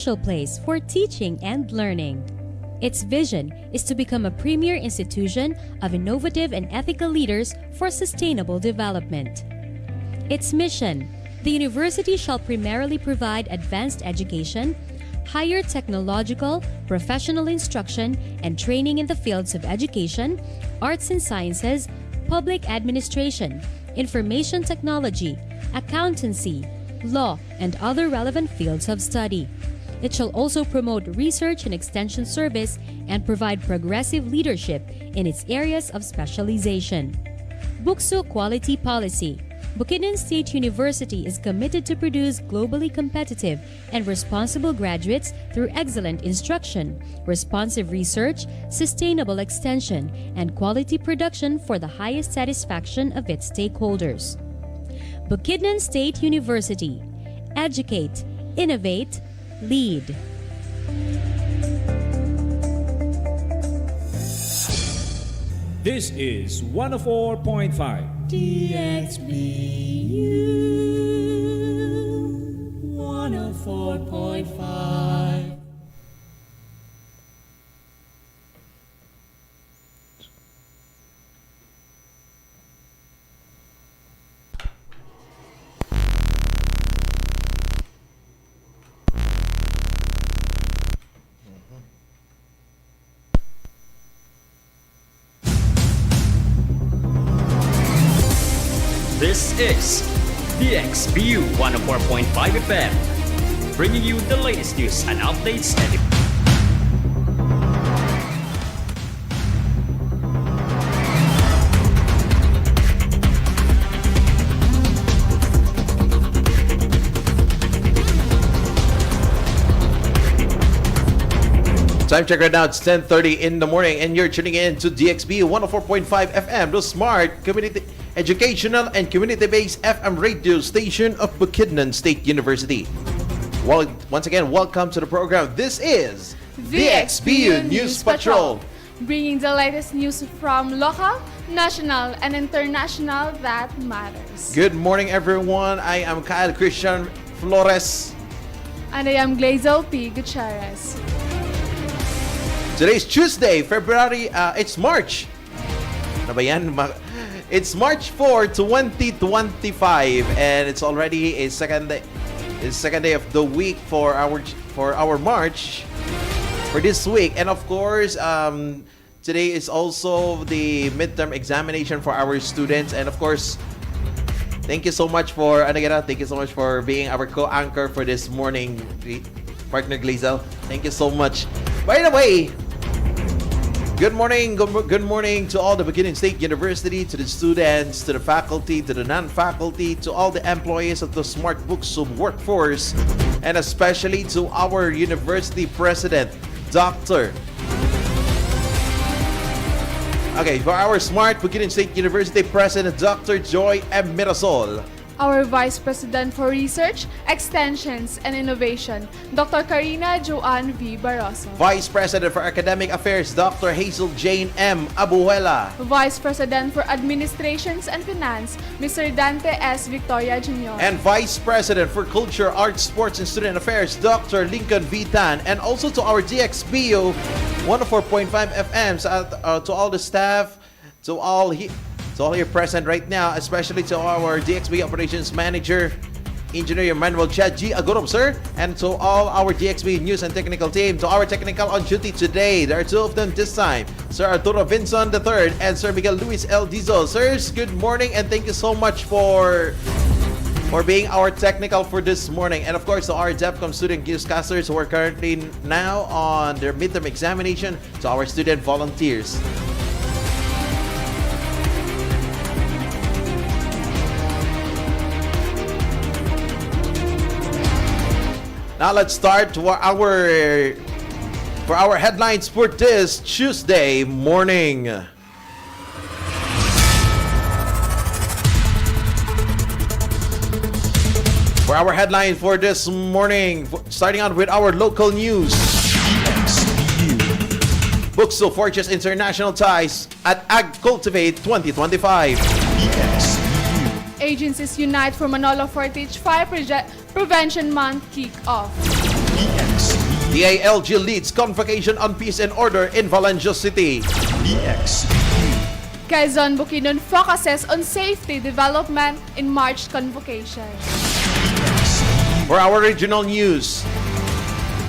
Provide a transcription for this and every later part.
place for teaching and learning. Its vision is to become a premier institution of innovative and ethical leaders for sustainable development. Its mission: the university shall primarily provide advanced education, higher technological, professional instruction, and training in the fields of education, arts and sciences, public administration, information technology, accountancy, law, and other relevant fields of study. It shall also promote research and extension service and provide progressive leadership in its areas of specialization. BukSU Quality Policy. Bukidnon State University is committed to produce globally competitive and responsible graduates through excellent instruction, responsive research, sustainable extension, and quality production for the highest satisfaction of its stakeholders. Bukidnon State University. Educate, innovate, lead. This is 104.5 DXBU 104.5. This is BukSU 104.5 FM, bringing you the latest news and updates and Time check right now, it's 10:30 in the morning and you're tuning in to DXBU 104.5 FM, the smart, community, educational, and community-based FM radio station of Bukidnon State University. Well, once again, welcome to the program. This is BukSU News Patrol. Bringing the latest news from local, national, and international that matters. Good morning, everyone. I am Kyle Christian Flores. And I am Glazel P. Gutierrez. Today's Tuesday, February, it's March. Ano ba yan? It's March 4, 2025, and it's already a second day of the week for our March for this week. And of course, today is also the midterm examination for our students. And of course, thank you so much for being our co-anchor for this morning, partner Glazel. Thank you so much. By the way, good morning to all the Bukidnon State University, to the students, to the faculty, to the non-faculty, to all the employees of the Smart BukSU workforce, and especially to our university president, Dr. For our Smart Bukidnon State University President, Dr. Joy M. Mirasol. Our Vice President for Research, Extensions, and Innovation, Dr. Karina Joanne V. Barroso. Vice President for Academic Affairs, Dr. Hazel Jane M. Abuela. Vice President for Administrations and Finance, Mr. Dante S. Victoria Jr. And Vice President for Culture, Arts, Sports, and Student Affairs, Dr. Lincoln V. Tan. And also to our DXBU 104.5 FM, to all the staff, to all here present right now, especially to our DXB Operations Manager, Engineer Manuel Chad G. Agurum, sir, and to all our DXB News and Technical team, to our technical on duty today. There are two of them this time, Sir Arturo Vincent III and Sir Miguel Luis L. Dizo. Sirs, good morning and thank you so much for being our technical for this morning. And of course, to our DEPCOM student newscasters who are currently now on their midterm examination, to our student volunteers. Now let's start for our headlines for this Tuesday morning. For our headline for this morning, starting out with our local news. BukSU forges international ties at Ag Cultivate 2025. Agencies unite for Manolo Fortich Fire Prevention Month kick-off. DILG leads convocation on peace and order in Valencia City. BukSU. Quezon Bukidnon focuses on safety development in March convocation. For our regional news,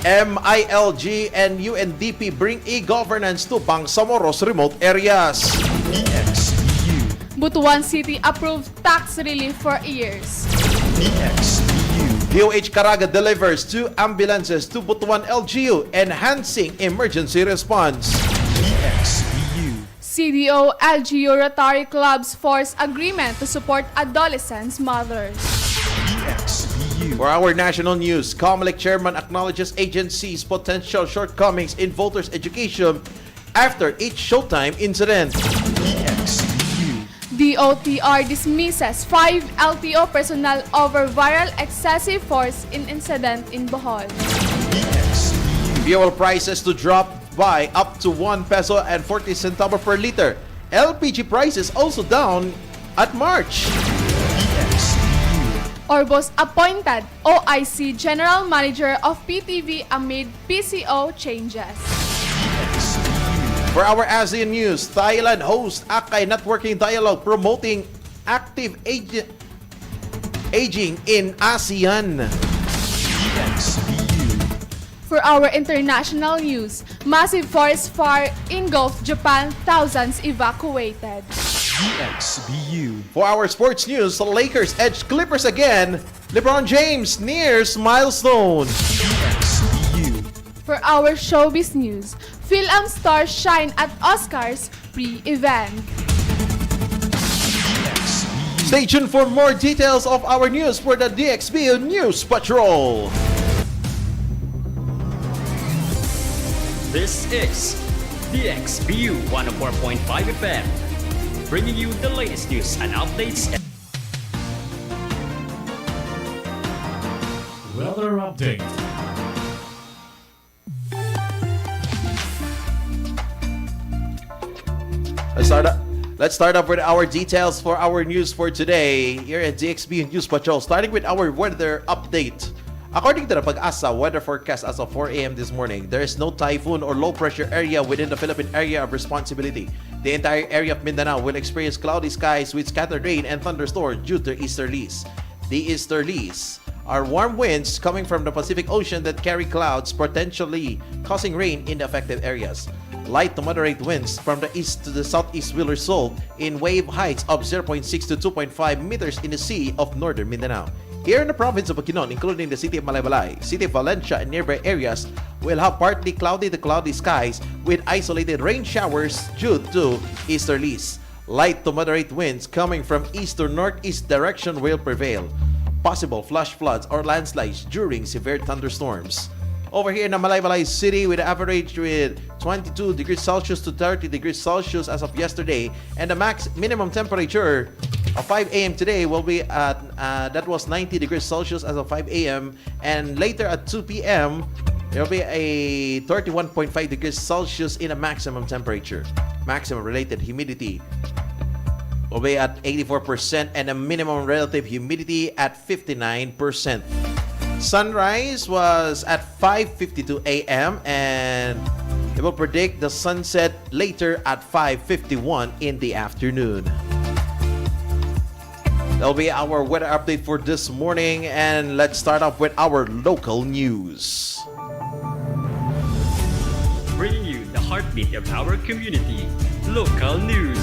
MILG and UNDP bring e-governance to Bangsamoros remote areas. BukSU. Butuan City approved tax relief for years. BukSU. DOH Caraga delivers 2 ambulances to Butuan LGU, enhancing emergency response. BukSU. CDO LGU Rotary Clubs force agreement to support adolescents' mothers. BukSU. For our national news, COMELEC chairman acknowledges agency's potential shortcomings in voters' education after each Showtime incident. BukSU. DOTR dismisses 5 LTO personnel over viral excessive force in incident in Bohol. BukSU. Fuel prices to drop by up to 1 peso and 40 centavos per liter. LPG prices also down at March. BukSU. Orbos appointed OIC General Manager of PTV amid PCO changes. For our ASEAN news, Thailand hosts Akay Networking Dialogue promoting active aging in ASEAN. BukSU. For our international news, massive forest fire engulfed Japan, thousands evacuated. BukSU. For our sports news, the Lakers edge Clippers again. LeBron James nears milestone. BukSU. For our showbiz news, film stars shine at Oscars pre-event. Stay tuned for more details of our news for the DXBU News Patrol. This is BukSU 104.5 FM, bringing you the latest news and updates. Weather update. Let's start up with our details for our news for today here at DXBU News Patrol, starting with our weather update. According to the PAG-ASA weather forecast as of 4 a.m. this morning, there is no typhoon or low pressure area within the Philippine area of responsibility. The entire area of Mindanao will experience cloudy skies with scattered rain and thunderstorms due to easterlies. The easterlies are warm winds coming from the Pacific Ocean that carry clouds, potentially causing rain in the affected areas. Light to moderate winds from the east to the southeast will result in wave heights of 0.6 to 2.5 meters in the sea of northern Mindanao. Here in the province of Bukidnon, including the city of Malaybalay, city of Valencia, and nearby areas, will have partly cloudy to cloudy skies with isolated rain showers due to easterlies. Light to moderate winds coming from east to northeast direction will prevail. Possible flash floods or landslides during severe thunderstorms. Over here in the Malaybalay City, with average with 22 degrees Celsius to 30 degrees Celsius as of yesterday, and the minimum temperature of 5 a.m. today will be at that was 90 degrees Celsius as of 5 a.m. and later at 2 p.m. there will be a 31.5 degrees Celsius in a maximum temperature. Maximum related humidity will be at 84% and a minimum relative humidity at 59%. Sunrise was at 5:52 a.m. and it will predict the sunset later at 5:51 in the afternoon. That'll be our weather update for this morning, and let's start off with our local news. Bringing you the heartbeat of our community, local news.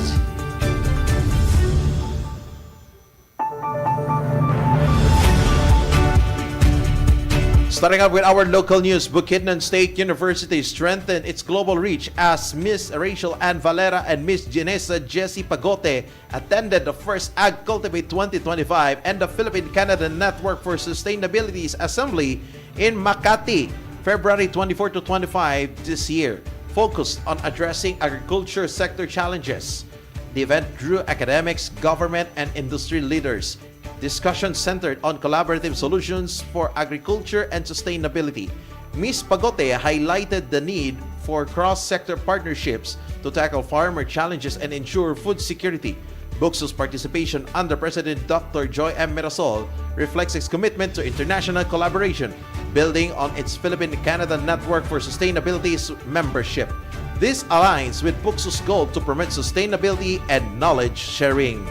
Starting out with our local news, Bukidnon State University strengthened its global reach as Miss Rachel Ann Valera and Miss Janessa Jessie Pagote attended the first Ag Cultivate 2025 and the Philippine-Canada Network for Sustainability's Assembly in Makati, February 24 to 25 this year, focused on addressing agriculture sector challenges. The event drew academics, government, and industry leaders. Discussion centered on collaborative solutions for agriculture and sustainability. Ms. Pagote highlighted the need for cross-sector partnerships to tackle farmer challenges and ensure food security. BukSU's participation under President Dr. Joy M. Mirasol reflects its commitment to international collaboration, building on its Philippine-Canada Network for Sustainability's membership. This aligns with BukSU's goal to promote sustainability and knowledge sharing.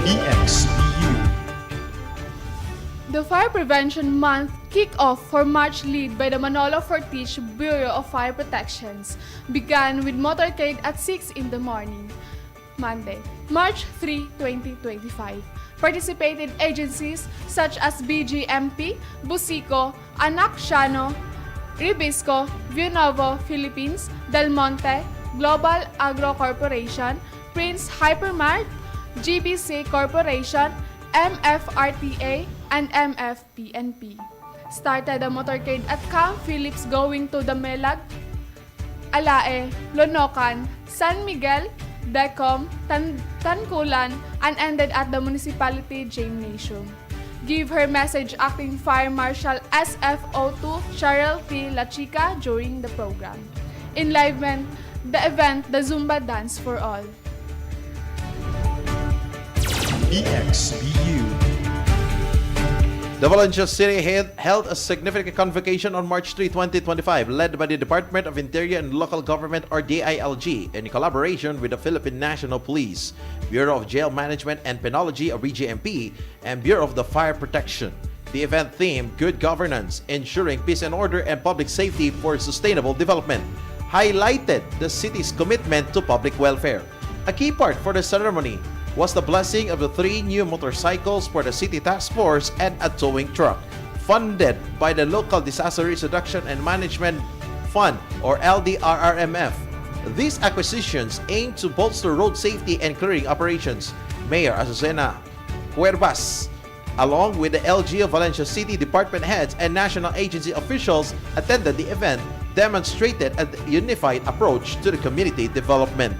BukSU. The Fire Prevention Month kick-off for March lead by the Manolo Fortich Bureau of Fire Protections began with motorcade at 6 in the morning, Monday, March 3, 2025. Participated agencies such as BGMP, Busico, Anak Siano, Ribisco, Vinovo Philippines, Del Monte, Global Agro Corporation, Prince Hypermart, GBC Corporation, MFRTA, and MFPNP. Started the motorcade at Camp Phillips going to the Melag, Alae, Lonocan, San Miguel, Decom, Tanculan, and ended at the municipality gymnasium. Give her message Acting Fire Marshal SFO2 Cheryl T. La Chica during the program. Enlivened the event, the Zumba Dance for All. BukSU. The Valencia City held a significant convocation on March 3, 2025, led by the Department of Interior and Local Government or DILG in collaboration with the Philippine National Police, Bureau of Jail Management and Penology or BGMP, and Bureau of the Fire Protection. The event theme, Good Governance, Ensuring Peace and Order and Public Safety for Sustainable Development, highlighted the city's commitment to public welfare. A key part for the ceremony was the blessing of the 3 new motorcycles for the City Task Force and a towing truck, funded by the Local Disaster Risk Reduction and Management Fund or LDRRMF. These acquisitions aim to bolster road safety and clearing operations. Mayor Azucena Cuervas, along with the LGU Valencia City department heads and national agency officials attended the event, demonstrated a unified approach to the community development.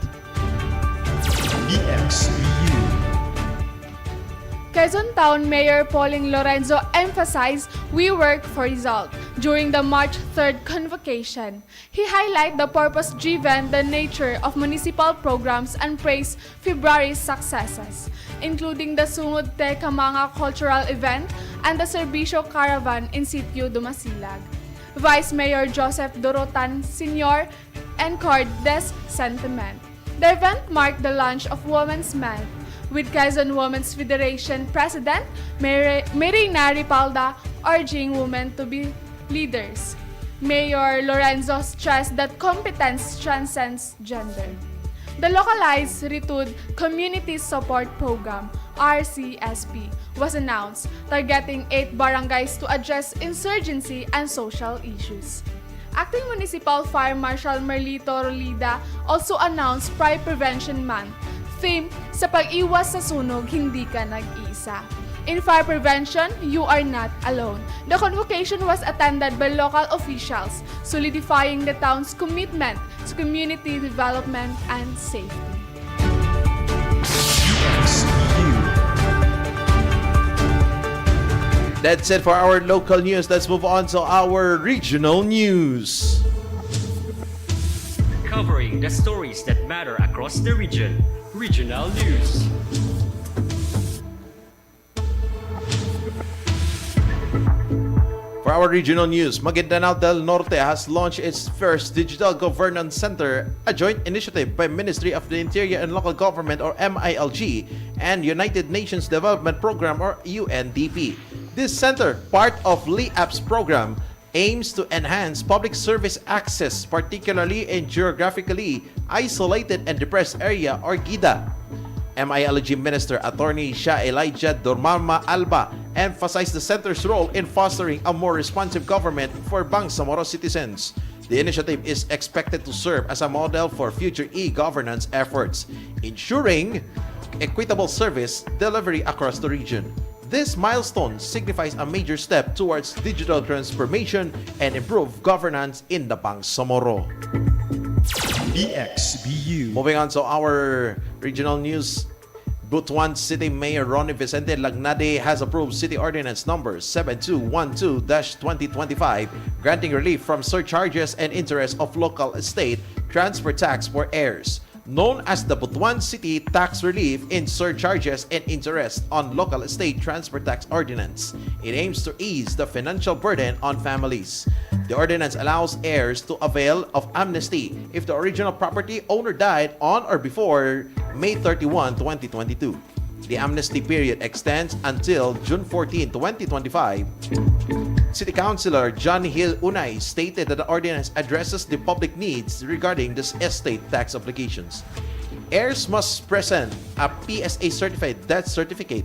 BukSU. Quezon Town Mayor Pauling Lorenzo emphasized we work for result during the March 3rd convocation. He highlighted the purpose-driven the nature of municipal programs and praised February's successes, including the Sungod Te Kamanga cultural event and the Servicio Caravan in Sitio Dumasilag. Vice Mayor Joseph Dorotan Sr. encouraged this sentiment. The event marked the launch of Women's Month, with Quezon Women's Federation President Marina Ripalda urging women to be leaders. Mayor Lorenzo stressed that competence transcends gender. The localized Ritud Community Support Program, RCSP, was announced, targeting 8 barangays to address insurgency and social issues. Acting Municipal Fire Marshal Merlito Rolida also announced Fire Prevention Month, theme sa pag-iwas sa sunog, hindi ka nag-iisa. In fire prevention, you are not alone. The convocation was attended by local officials, solidifying the town's commitment to community development and safety. That's it for our local news. Let's move on to our regional news. Covering the stories that matter across the region. Regional News. For our regional news, Maguindanao del Norte has launched its first Digital Governance Center, a joint initiative by Ministry of the Interior and Local Government or MILG and United Nations Development Program or UNDP. This center, part of LIAP's program, aims to enhance public service access, particularly in geographically isolated and depressed area or GIDA. MILG Minister Attorney Shah Elijah Dormama Alba emphasized the center's role in fostering a more responsive government for Bangsamoro citizens. The initiative is expected to serve as a model for future e-governance efforts, ensuring equitable service delivery across the region. This milestone signifies a major step towards digital transformation and improved governance in the Bangsamoro. BukSU. Moving on to our regional news, Butuan City Mayor Ronnie Vicente Lagnade has approved City Ordinance Number 7212-2025, granting relief from surcharges and interest of local estate transfer tax for heirs. known as the Butuan City Tax Relief in Surcharges and Interest on Local Estate Transfer Tax Ordinance. It aims to ease the financial burden on families. The ordinance allows heirs to avail of amnesty if the original property owner died on or before May 31, 2022. The amnesty period extends until June 14, 2025. City Councilor John Hill Unay stated that the ordinance addresses the public needs regarding the estate tax obligations. Heirs must present a PSA certified death certificate.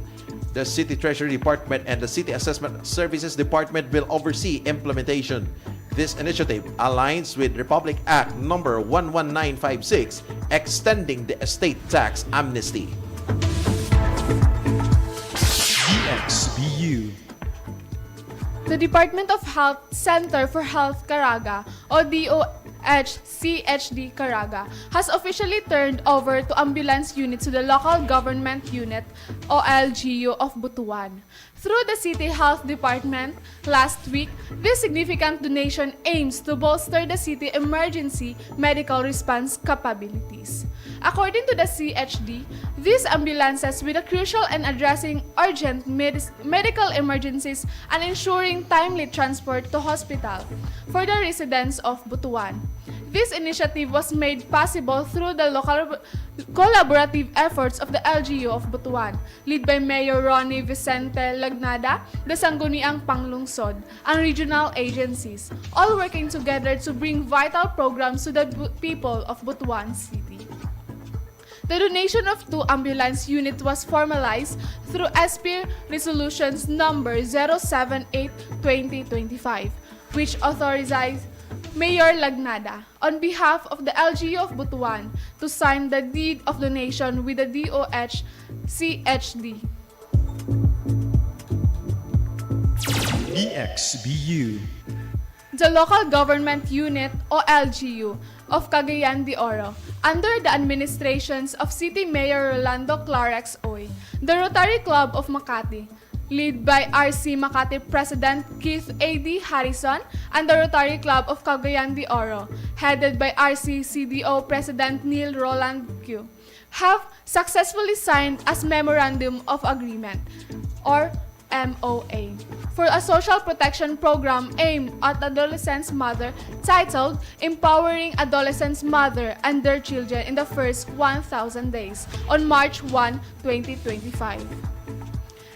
The City Treasury Department and the City Assessment Services Department will oversee implementation. This initiative aligns with Republic Act number 11956, extending the estate tax amnesty. BukSU. The Department of Health Center for Health Caraga o DOH-CHD Caraga has officially turned over to ambulance unit to the Local Government Unit o LGU of Butuan. Through the City Health Department, last week, this significant donation aims to bolster the city emergency medical response capabilities. According to the CHD, these ambulances with a crucial in addressing urgent medical emergencies and ensuring timely transport to hospital for the residents of Butuan. This initiative was made possible through the local collaborative efforts of the LGU of Butuan, led by Mayor Ronnie Vicente Lagnada, the Sangguniang Panglungsod, and regional agencies, all working together to bring vital programs to the people of Butuan City. The donation of 2 ambulance units was formalized through SP Resolutions number 078-2025, which authorized Mayor Lagnada, on behalf of the LGU of Butuan, to sign the deed of donation with the DOH-CHD. BukSU. The Local Government Unit o LGU of Cagayan de Oro, under the administrations of City Mayor Rolando Clarex Oy, the Rotary Club of Makati, led by RC Makati President Keith A.D. Harrison, and the Rotary Club of Cagayan de Oro, headed by RC CDO President Neil Roland Q, have successfully signed as Memorandum of Agreement, or MOA, for a social protection program aimed at adolescents' mother titled Empowering Adolescents' Mother and Their Children in the First 1,000 Days on March 1, 2025.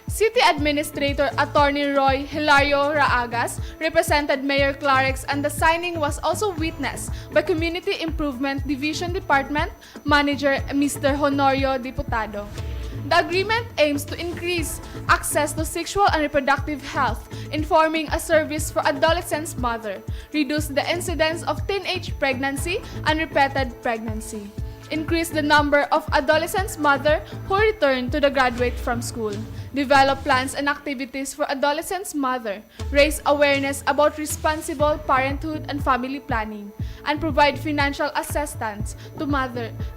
City Administrator Attorney Roy Hilario Raagas represented Mayor Clarex, and the signing was also witnessed by Community Improvement Division Department Manager Mr. Honorio Diputado. The agreement aims to increase access to sexual and reproductive health, informing a service for adolescents' mother, reduce the incidence of teenage pregnancy and repeated pregnancy, increase the number of adolescents' mother who return to the graduate from school, develop plans and activities for adolescents' mother, raise awareness about responsible parenthood and family planning, and provide financial assistance to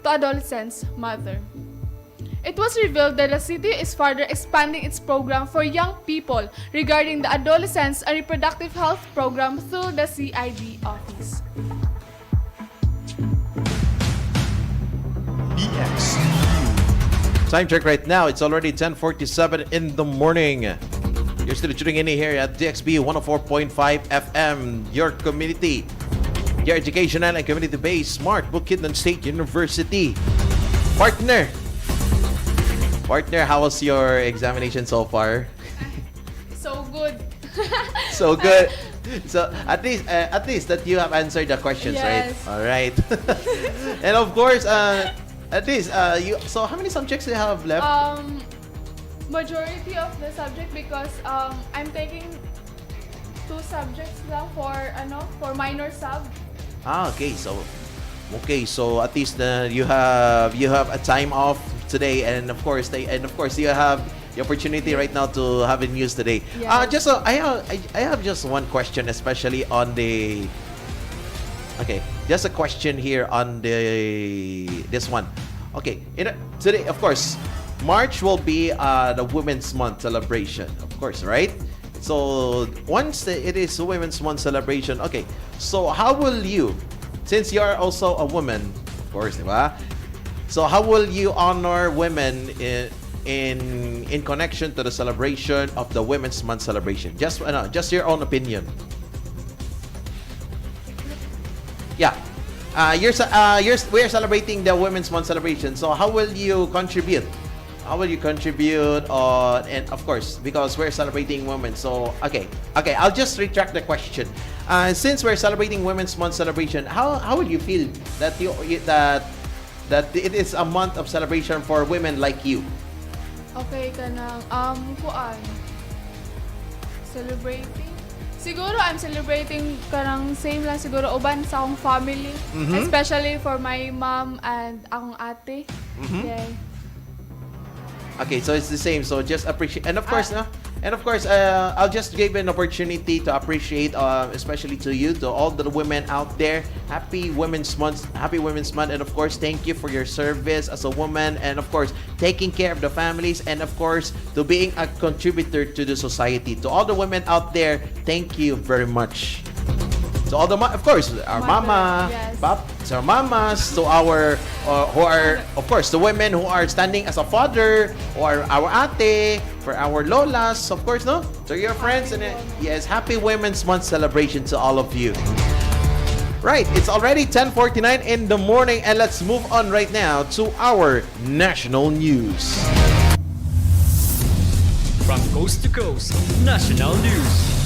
adolescents' mother. It was revealed that the city is further expanding its program for young people regarding the adolescents and reproductive health program through the CID office. BukSU. Time check right now. It's already 10:47 in the morning. You're still tuning in here at DXBU 104.5 FM, your community, your educational and community-based smart Bukidnon State University. Partner, how was your examination so far? So good. So good. So at least that you have answered the questions, Yes. right? All right. And of course, at least you. So how many subjects do you have left? Majority of the subject, because I'm taking 2 subjects lang for minor sub. Okay. So at least you have a time off today, and of course you have the opportunity right now to have it news today. Yes. Just so I have just one question, especially on the. Okay, just a question here on this one. Okay, today, of course, March will be the Women's Month celebration, of course, right? So once it is Women's Month celebration, okay. So how will you, since you are also a woman, of course, diba? So how will you honor women in connection to the celebration of the Women's Month celebration? Just your own opinion. Yeah. We're celebrating the Women's Month celebration. So how will you contribute? How will you contribute on, and of course, because we're celebrating women. So, okay, I'll just retract the question. Since we're celebrating Women's Month celebration, how will you feel that that it is a month of celebration for women like you? Okay ka nang, kuan. Celebrating? Siguro I'm celebrating karang same lang siguro uban sa akong family. Especially for my mom and akong ate. Yeah. Okay, so it's the same. So just appreciate, and of course, I'll just give an opportunity to appreciate, especially to you, to all the women out there. Happy Women's Month, and of course, thank you for your service as a woman, and of course, taking care of the families, and of course, to being a contributor to the society. To all the women out there, thank you very much. To all the, of course, our mama, yes. To our mamas, to our, who are, of course, the women who are standing as a father, or our ate, for our lolas, of course, no? To your friends, and yes, happy Women's Month celebration to all of you. Right, it's already 10:49 in the morning, and let's move on right now to our national news. From coast to coast, national news.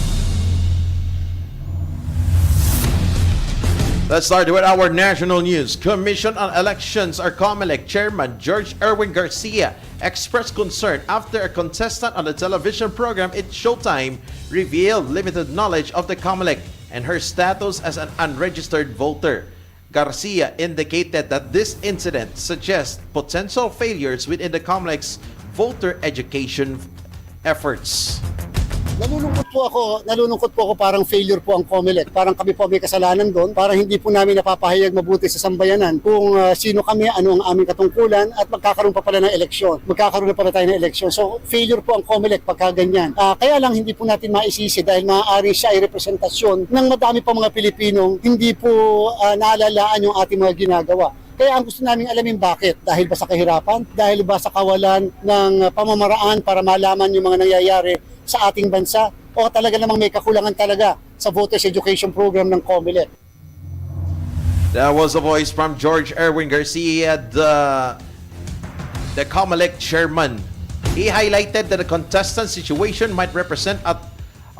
Let's start with our national news. Commission on Elections or COMELEC Chairman George Erwin Garcia expressed concern after a contestant on the television program It's Showtime revealed limited knowledge of the COMELEC and her status as an unregistered voter. Garcia indicated that this incident suggests potential failures within the COMELEC's voter education efforts. Nalulungkot po ako parang failure po ang COMELEC. Parang kami po may kasalanan doon. Parang hindi po namin napapahayag mabuti sa sambayanan kung sino kami, ano ang aming katungkulan at magkakaroon pa pala ng eleksyon. Magkakaroon na pala tayo ng eleksyon. So failure po ang COMELEC pagka ganyan. Kaya lang hindi po natin maisisi dahil maaari siya ay representasyon ng madami pa mga Pilipinong hindi po naalalaan yung ating mga ginagawa. Kaya ang gusto namin alamin bakit? Dahil ba sa kahirapan? Dahil ba sa kawalan ng pamamaraan para malaman yung mga nangyayari sa ating bansa? O talaga namang may kakulangan talaga sa voters education program ng COMELEC? That was a voice from George Erwin Garcia, the COMELEC chairman. He highlighted that the contestant situation might represent a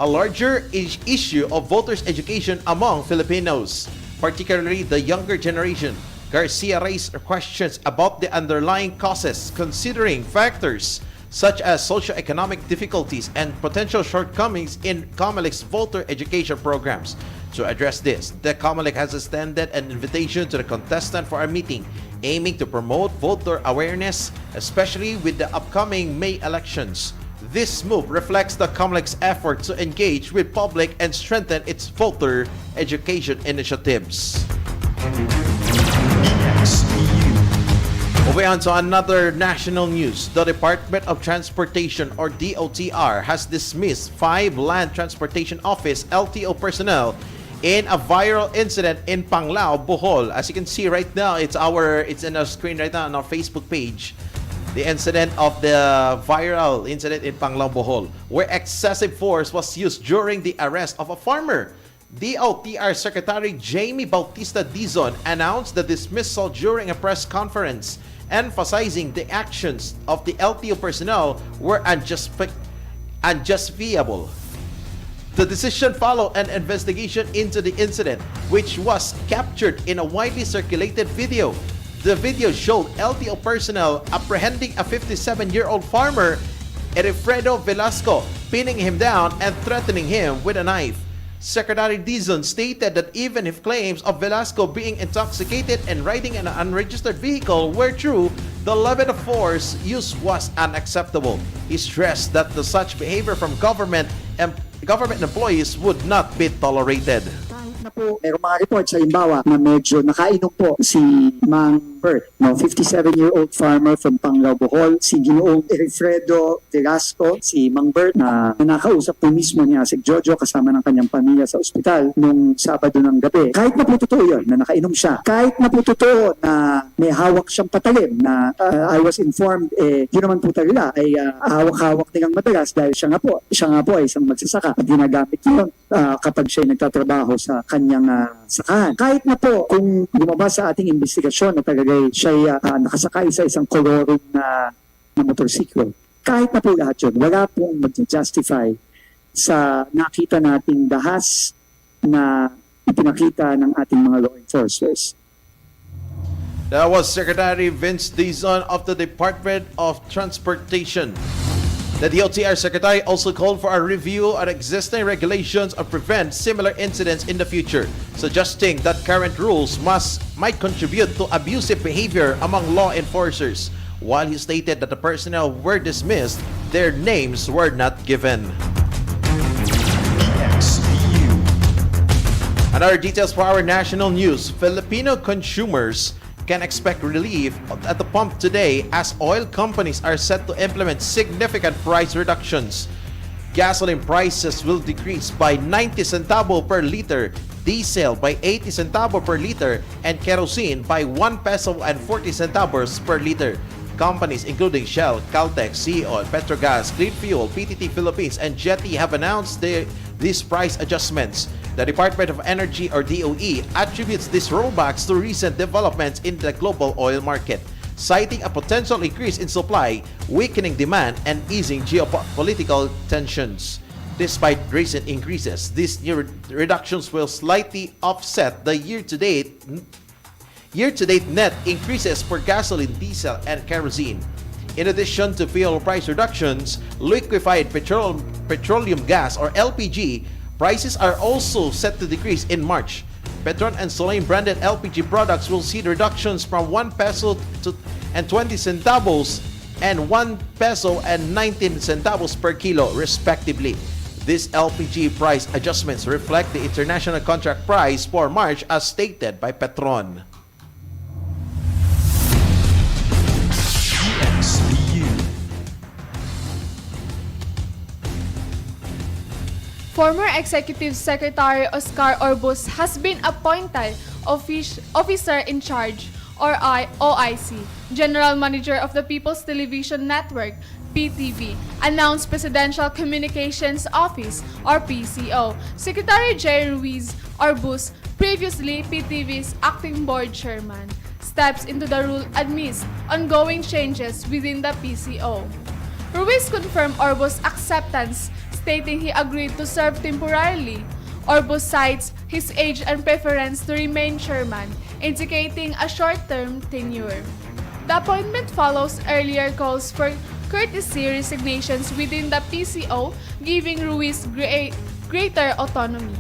larger issue of voters education among Filipinos, particularly the younger generation. Garcia raised questions about the underlying causes, considering factors such as socioeconomic difficulties and potential shortcomings in COMELEC's voter education programs. To address this, the COMELEC has extended an invitation to the contestant for a meeting aiming to promote voter awareness, especially with the upcoming May elections. This move reflects the COMELEC's effort to engage with public and strengthen its voter education initiatives. Moving on to another national news. The Department of Transportation or DOTR has dismissed 5 Land Transportation Office LTO personnel in a viral incident in Panglao, Bohol. As you can see right now, it's in our screen right now on our Facebook page. The incident of the viral incident in Panglao, Bohol, where excessive force was used during the arrest of a farmer. DOTR Secretary Jamie Bautista Dizon announced the dismissal during a press conference, emphasizing the actions of the LTO personnel were unjustifiable. The decision followed an investigation into the incident, which was captured in a widely circulated video. The video showed LTO personnel apprehending a 57-year-old farmer, Erifredo Velasco, pinning him down and threatening him with a knife. Secretary Dizon stated that even if claims of Velasco being intoxicated and riding in an unregistered vehicle were true, the level of force used was unacceptable. He stressed that such behavior from government employees would not be tolerated. Na po, mayroong mga report sa Imbawa na medyo nakainom po si Mang Bert. No, 57-year-old farmer from Panglao, Bohol, si Ginoong Erifredo Velasco, si Mang Bert, na nakausap po mismo niya si Jojo kasama ng kanyang pamilya sa ospital nung Sabado ng gabi. Kahit na po totoo yun, na nakainom siya, kahit na po totoo na may hawak siyang patalim, na I was informed, yun naman po talaga ay hawak-hawak nilang madalas dahil siya nga po ay isang magsasaka at ginagamit yun kapag siya nagtatrabaho sa kanyang sakahan. Kahit na po kung lumabas sa ating investigasyon na talaga siya nakasakay sa isang koloring na motorsiklo, kahit na po lahat yun, wala pong mag-justify sa nakita nating dahas na ipinakita ng ating mga law enforcers. That was Secretary Vince Dizon of the Department of Transportation. The DOTR Secretary also called for a review on existing regulations to prevent similar incidents in the future, suggesting that current rules might contribute to abusive behavior among law enforcers. While he stated that the personnel were dismissed, their names were not given. BukSU. Another details for our national news. Filipino consumers can expect relief at the pump today as oil companies are set to implement significant price reductions. Gasoline prices will decrease by 90 centavo per liter, diesel by 80 centavo per liter, and kerosene by 1 peso and 40 centavos per liter. Companies including Shell, Caltex, CEO, Petrogas, Clean Fuel, PTT Philippines, and Jetty have announced these price adjustments. The Department of Energy, or DOE, attributes these rollbacks to recent developments in the global oil market, citing a potential increase in supply, weakening demand, and easing geopolitical tensions. Despite recent increases, these new reductions will slightly offset the year-to-date net increases for gasoline, diesel, and kerosene. In addition to fuel price reductions, liquefied petroleum gas, or LPG, prices are also set to decrease in March. Petron and Soleil branded LPG products will see reductions from 1 peso and 20 centavos and 1 peso and 19 centavos per kilo, respectively. These LPG price adjustments reflect the international contract price for March as stated by Petron. BukSU. Former Executive Secretary Oscar Orbus has been appointed Officer in Charge, or OIC, General Manager of the People's Television Network, PTV, announced Presidential Communications Office, or PCO. Secretary J. Ruiz Orbus, previously PTV's acting board chairman, steps into the role amidst ongoing changes within the PCO. Ruiz confirmed Orbus' acceptance, stating he agreed to serve temporarily. Orbus cites his age and preference to remain chairman, indicating a short-term tenure. The appointment follows earlier calls for courtesy resignations within the PCO, giving Ruiz greater autonomy.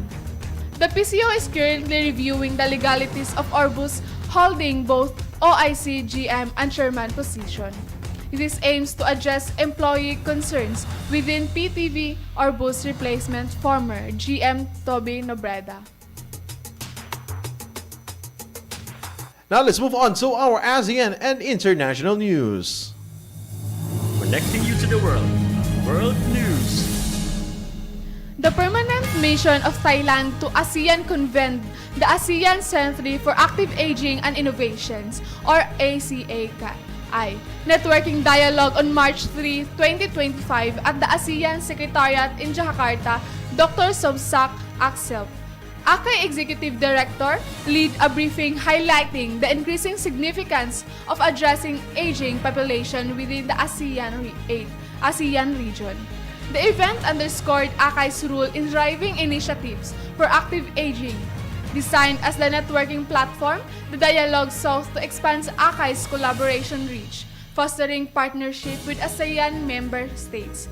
The PCO is currently reviewing the legalities of Orbus holding both OIC, GM, and chairman position. This aims to address employee concerns within PTV Orbus replacement former GM Toby Nobreda. Now let's move on to our ASEAN and international news. Connecting you to the world. World news. The permanent mission of Thailand to ASEAN convened the ASEAN Centre for Active Aging and Innovations, or ACAI, networking dialogue on March 3, 2025 at the ASEAN Secretariat in Jakarta. Dr. Somsak Axel, ACAI Executive Director, led a briefing highlighting the increasing significance of addressing aging population within the ASEAN region. The event underscored ACAI's role in driving initiatives for active aging. Designed as the networking platform, the dialogue sought to expand ACAI's collaboration reach, fostering partnership with ASEAN member states,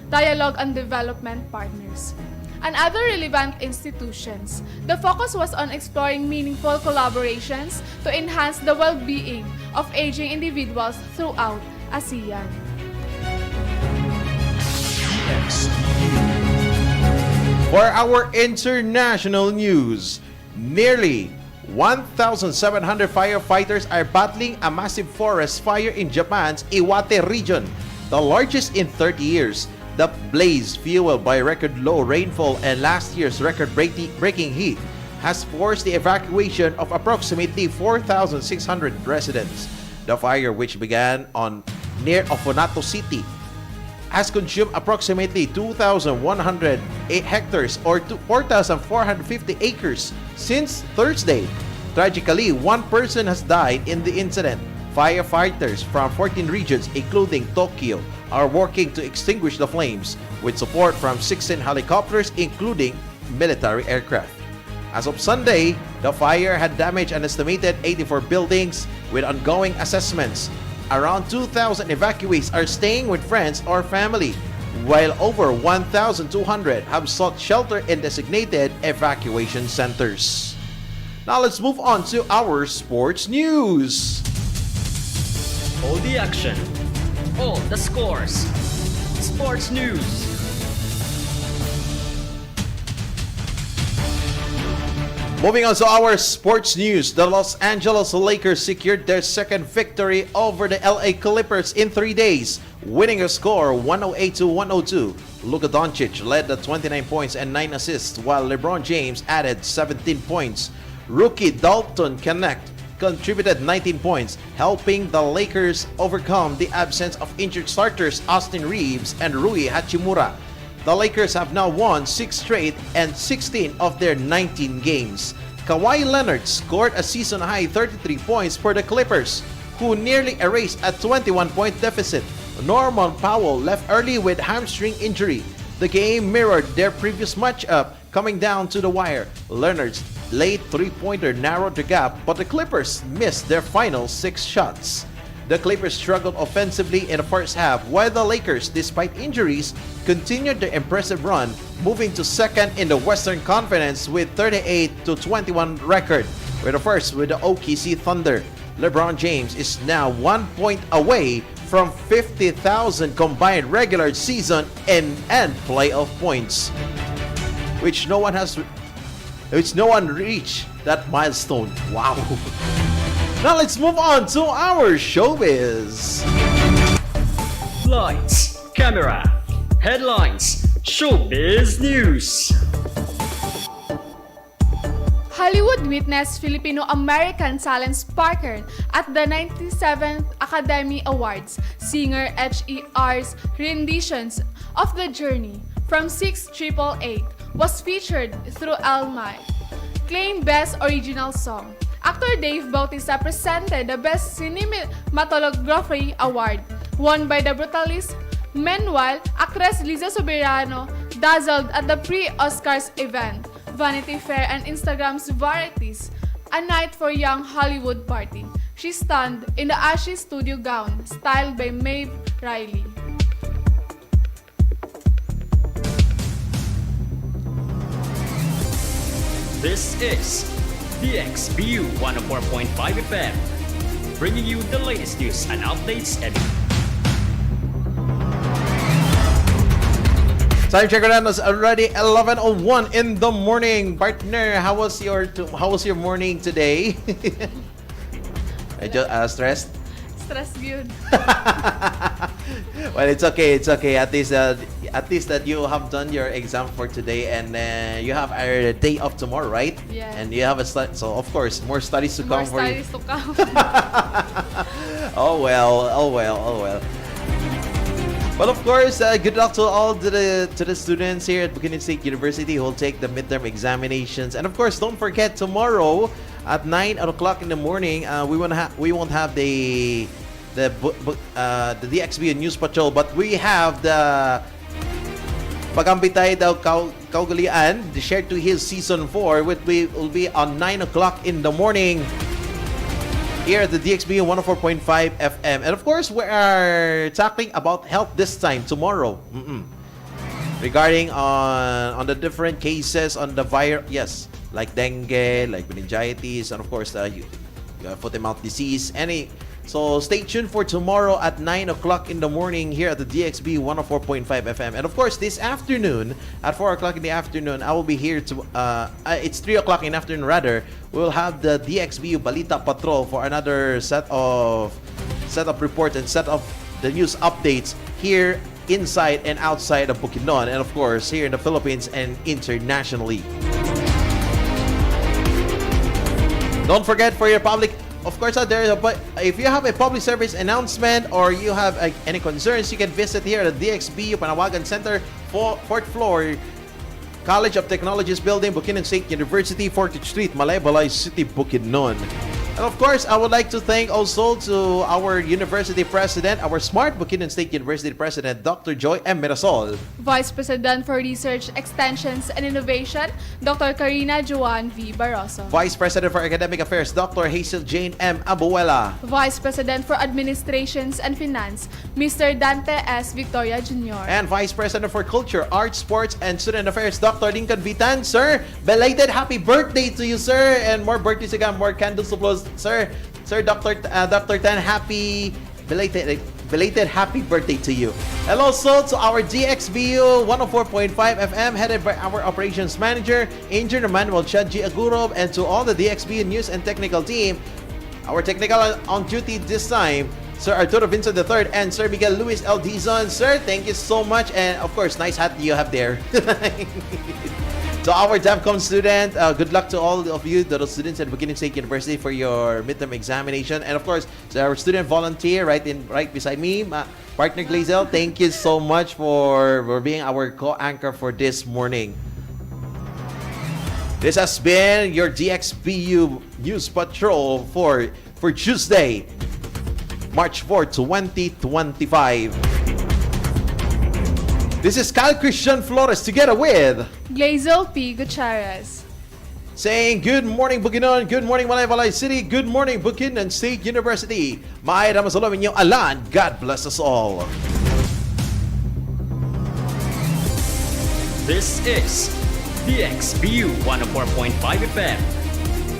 dialogue and development partners, and other relevant institutions. The focus was on exploring meaningful collaborations to enhance the well-being of aging individuals throughout ASEAN. For our international news, nearly 1,700 firefighters are battling a massive forest fire in Japan's Iwate region, the largest in 30 years. The blaze, fueled by record low rainfall and last year's record-breaking heat, has forced the evacuation of approximately 4,600 residents. The fire, which began near Ofunato City, has consumed approximately 2,108 hectares or 4,450 acres since Thursday. Tragically, one person has died in the incident. Firefighters from 14 regions, including Tokyo, are working to extinguish the flames with support from 16 helicopters, including military aircraft. As of Sunday, the fire had damaged an estimated 84 buildings. With ongoing assessments, around 2,000 evacuees are staying with friends or family, while over 1,200 have sought shelter in designated evacuation centers. Now let's move on to our sports news. All the action, all the scores. Sports news. Moving on to our sports news, the Los Angeles Lakers secured their second victory over the LA Clippers in 3 days, winning a score 108-102. Luka Doncic led the 29 points and 9 assists, while LeBron James added 17 points. Rookie Dalton Knecht contributed 19 points, helping the Lakers overcome the absence of injured starters Austin Reeves and Rui Hachimura. The Lakers have now won 6 straight and 16 of their 19 games. Kawhi Leonard scored a season-high 33 points for the Clippers, who nearly erased a 21-point deficit. Norman Powell left early with hamstring injury. The game mirrored their previous matchup, coming down to the wire. Leonard's late three-pointer narrowed the gap, but the Clippers missed their final 6 shots. The Clippers struggled offensively in the first half, while the Lakers, despite injuries, continued their impressive run, moving to second in the Western Conference with 38-21 record. We're the first with the OKC Thunder. LeBron James is now 1 point away from 50,000 combined regular season and playoff points, which no one reached that milestone. Wow. Now let's move on to our showbiz. Lights, camera, headlines, showbiz news. Hollywood witnessed Filipino-American talent sparkle at the 97th Academy Awards. Singer HER's renditions of The Journey from 6888 was featured through Almay, claimed Best Original Song. Actor Dave Bautista presented the Best Cinematography Award, won by The Brutalist. Meanwhile, actress Liza Soberano dazzled at the pre-Oscars event, Vanity Fair and Instagram's Varieties, a night for young Hollywood party. She stunned in the ashy studio gown, styled by Maeve Riley. This is BukSU 104.5 FM, bringing you the latest news and updates and Time check on is already 11:01 in the morning. Partner, how was your morning today? Medyo stressed? Stress good. Well, it's okay. It's okay. At least that you have done your exam for today, and you have a day off tomorrow, right? Yeah. And you have so of course more studies to come for you. More studies to come. Oh well. Well, of course, good luck to all the students here at Bukidnon State University who will take the midterm examinations. And of course, don't forget tomorrow at 9 o'clock in the morning, we won't have the DxBU News Patrol, but we have the Pagambitay daw Kaugalian, the Share to His Season 4, which will be on 9 o'clock in the morning here at the DxBU 104.5 FM. And of course, we are talking about health this time, tomorrow. Regarding on the different cases on the virus, yes, like dengue, like meningitis, and of course, foot and mouth disease, any So stay tuned for tomorrow at 9 o'clock in the morning here at the DXB 104.5 FM. And of course, this afternoon at 4 o'clock in the afternoon, I will be here to, it's 3 o'clock in the afternoon rather, we will have the DXBU Balita Patrol for another set of reports and set of the news updates here inside and outside of Bukidnon, and of course here in the Philippines and internationally. Don't forget for your public, of course, but if you have a public service announcement or you have any concerns, you can visit here at the DXBU Panawagan Center, 4th floor, College of Technologies Building, Bukidnon State University, 40th Street, Malaybalay City, Bukidnon. And of course, I would like to thank also to our university president, our smart Bukidnon State University president, Dr. Joy M. Mirasol. Vice President for Research, Extensions, and Innovation, Dr. Karina Juan V. Barroso. Vice President for Academic Affairs, Dr. Hazel Jane M. Abuela. Vice President for Administrations and Finance, Mr. Dante S. Victoria Jr. And Vice President for Culture, Arts, Sports, and Student Affairs, Dr. Lincoln Vitan. Sir, belated happy birthday to you, sir. And more birthdays again, more candles to blow. Sir, Dr. Tan, belated happy birthday to you. And also to our DXBU 104.5 FM, headed by our operations manager, Engineer Manuel Chadji Agurov, and to all the DXBU news and technical team. Our technical on duty this time, Sir Arturo Vincent III and Sir Miguel Luis L. Dizon. Sir, thank you so much. And of course, nice hat you have there. To our DevCom student, good luck to all of you, the students at Bukidnon State University for your midterm examination. And of course, to our student volunteer right beside me, partner Glazel, thank you so much for being our co-anchor for this morning. This has been your DXBU News Patrol for Tuesday, March 4, 2025. This is Cal Christian Flores together with Glazel P. Gutierrez. Saying good morning Bukidnon, good morning Malaybalay City, good morning Bukidnon State University. Maayong masalam inyong alan. God bless us all. This is DXBU 104.5 FM,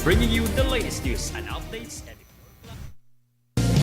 bringing you the latest news and updates.